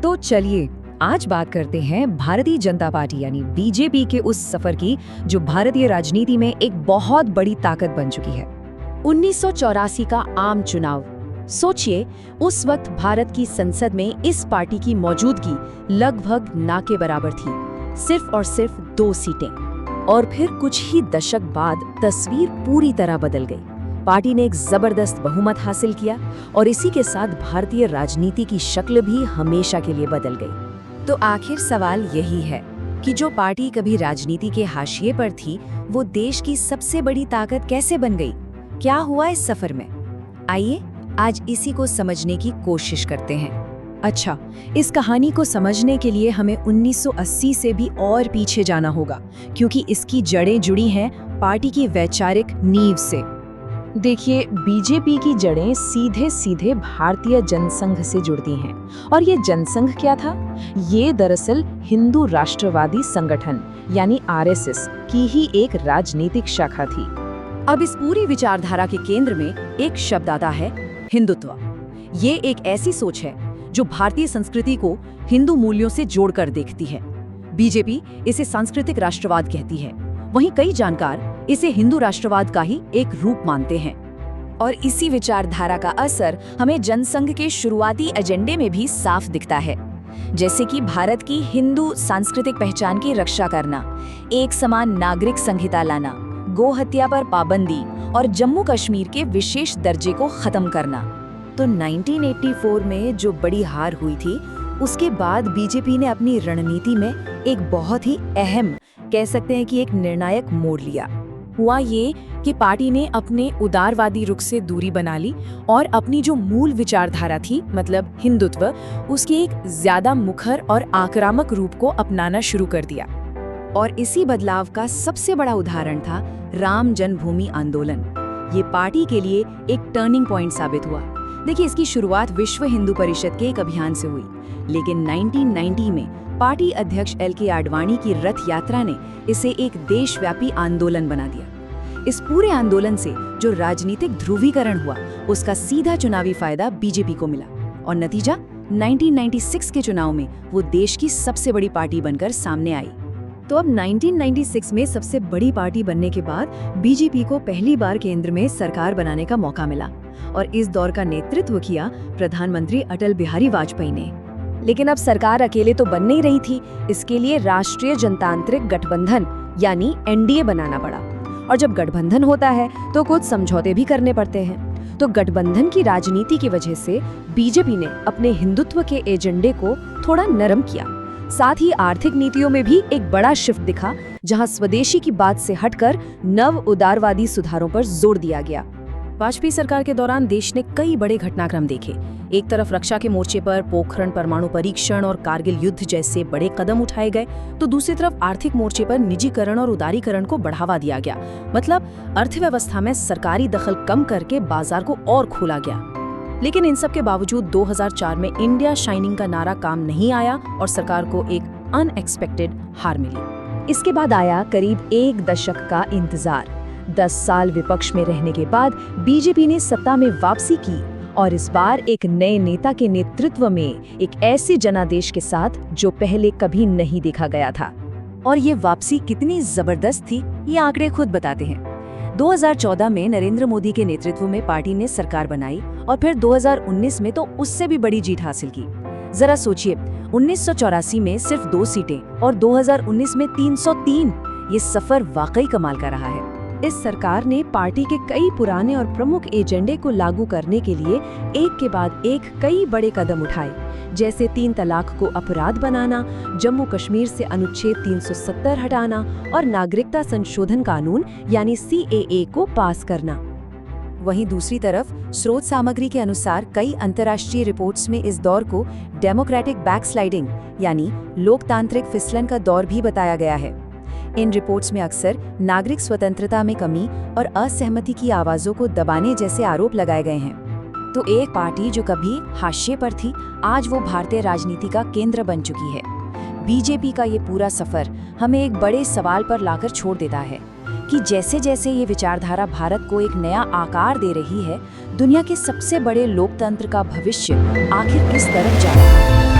तो चलिए आज बात करते हैं भारतीय जनता पार्टी यानी बीजेपी के उस सफर की जो भारतीय राजनीति में एक बहुत बड़ी ताकत बन चुकी है। 1984 का आम चुनाव। सोचिए, उस वक्त भारत की संसद में इस पार्टी की मौजूदगी लगभग ना के बराबर थी, सिर्फ और सिर्फ 2 सीटें। और फिर कुछ ही दशक बाद तस्वीर पूरी तरह बदल गई। पार्टी ने एक जबरदस्त बहुमत हासिल किया और इसी के साथ भारतीय राजनीति की शक्ल भी हमेशा के लिए बदल गई। तो आखिर सवाल यही है कि जो पार्टी कभी राजनीति के हाशिए पर थी, वो देश की सबसे बड़ी ताकत कैसे बन गई? क्या हुआ इस सफर में? आइए आज इसी को समझने की कोशिश करते हैं। अच्छा, इस कहानी को समझने के लिए हमें 1980 से भी और पीछे जाना होगा, क्योंकि इसकी जड़ें जुड़ी हैं पार्टी की वैचारिक नींव से। देखिए, बीजेपी की जड़ें सीधे सीधे भारतीय जनसंघ से जुड़ती हैं। और ये जनसंघ क्या था? ये दरअसल हिंदू राष्ट्रवादी संगठन यानी आरएसएस की ही एक राजनीतिक शाखा थी। अब इस पूरी विचारधारा के केंद्र में एक शब्द आता है, हिंदुत्व। ये एक ऐसी सोच है जो भारतीय संस्कृति को हिंदू मूल्यों से जोड़कर देखती है। बीजेपी इसे सांस्कृतिक राष्ट्रवाद कहती है, वहीं कई जानकार इसे हिंदू राष्ट्रवाद का ही एक रूप मानते हैं। और इसी विचारधारा का असर हमें जनसंघ के शुरुआती एजेंडे में भी साफ दिखता है, जैसे कि भारत की हिंदू सांस्कृतिक पहचान की रक्षा करना, एक समान नागरिक संहिता लाना, गो हत्या पर पाबंदी और जम्मू कश्मीर के विशेष दर्जे को खत्म करना। तो 1984 में जो बड़ी हार हुई थी, उसके बाद बीजेपी ने अपनी रणनीति में एक बहुत ही अहम, कह सकते हैं कि एक निर्णायक मोड़ लिया। हुआ ये कि पार्टी ने अपने उदारवादी रुख से दूरी बना ली और अपनी जो मूल विचारधारा थी, मतलब हिंदुत्व, उसके एक ज्यादा मुखर और आक्रामक रूप को अपनाना शुरू कर दिया। और इसी बदलाव का सबसे बड़ा उदाहरण था राम जन्मभूमि आंदोलन। ये पार्टी के लिए एक टर्निंग पॉइंट साबित हुआ। देखिए, इसकी शुरुआत विश्व हिंदू परिषद के एक अभियान से हुई, लेकिन 1990 में पार्टी अध्यक्ष LK आडवाणी की रथ यात्रा ने इसे एक देशव्यापी आंदोलन बना दिया। इस पूरे आंदोलन से जो राजनीतिक ध्रुवीकरण हुआ, उसका सीधा चुनावी फायदा बीजेपी को मिला और नतीजा 1996 के चुनाव में वो देश की सबसे बड़ी पार्टी बनकर सामने आई। तो अब 1996 में सबसे बड़ी पार्टी बनने के बाद बीजेपी को पहली बार केंद्र में सरकार बनाने का मौका मिला और इस दौर का नेतृत्व किया प्रधानमंत्री अटल बिहारी वाजपेयी ने। लेकिन अब सरकार अकेले तो बन नहीं रही थी, इसके लिए राष्ट्रीय जनतांत्रिक गठबंधन यानी NDA बनाना पड़ा। और जब गठबंधन होता है तो कुछ समझौते भी करने पड़ते हैं। तो गठबंधन की राजनीति की वजह से बीजेपी ने अपने हिंदुत्व के एजेंडे को थोड़ा नरम किया। साथ ही आर्थिक नीतियों में भी एक बड़ा शिफ्ट दिखा, जहां स्वदेशी की बात से हटकर नव उदारवादी सुधारों पर जोर दिया गया। वाजपेयी सरकार के दौरान देश ने कई बड़े घटनाक्रम देखे। एक तरफ रक्षा के मोर्चे पर पोखरण परमाणु परीक्षण और कारगिल युद्ध जैसे बड़े कदम उठाए गए, तो दूसरी तरफ आर्थिक मोर्चे पर निजीकरण और उदारीकरण को बढ़ावा दिया गया। मतलब अर्थव्यवस्था में सरकारी दखल कम करके बाजार को और खोला गया। लेकिन इन सब के बावजूद 2004 में इंडिया शाइनिंग का नारा काम नहीं आया और सरकार को एक अनएक्सपेक्टेड हार मिली। इसके बाद आया करीब 1 दशक का इंतजार। 10 साल विपक्ष में रहने के बाद बीजेपी ने सत्ता में वापसी की और इस बार एक नए नेता के नेतृत्व में एक ऐसे जनादेश के साथ जो पहले कभी नहीं देखा गया था। और ये वापसी कितनी जबरदस्त थी, ये आंकड़े खुद बताते हैं। 2014 में नरेंद्र मोदी के नेतृत्व में पार्टी ने सरकार बनाई और फिर 2019 में तो उससे भी बड़ी जीत हासिल की। जरा सोचिए, 1984 में सिर्फ 2 सीटें और 2019 में 303। ये सफर वाकई कमाल का रहा है। इस सरकार ने पार्टी के कई पुराने और प्रमुख एजेंडे को लागू करने के लिए एक के बाद एक कई बड़े कदम उठाए, जैसे 3 तलाक को अपराध बनाना, जम्मू कश्मीर से अनुच्छेद 370 हटाना और नागरिकता संशोधन कानून यानी CAA को पास करना। वहीं दूसरी तरफ स्रोत सामग्री के अनुसार कई अंतर्राष्ट्रीय रिपोर्ट्स में इस दौर को डेमोक्रेटिक बैकस्लाइडिंग यानी लोकतांत्रिक फिसलन का दौर भी बताया गया है। इन रिपोर्ट्स में अक्सर नागरिक स्वतंत्रता में कमी और असहमति की आवाजों को दबाने जैसे आरोप लगाए गए हैं। तो एक पार्टी जो कभी हाशिए पर थी, आज वो भारतीय राजनीति का केंद्र बन चुकी है। बीजेपी का ये पूरा सफर हमें एक बड़े सवाल पर लाकर छोड़ देता है कि जैसे जैसे ये विचारधारा भारत को एक नया आकार दे रही है, दुनिया के सबसे बड़े लोकतंत्र का भविष्य आखिर किस तरफ जा रहा है।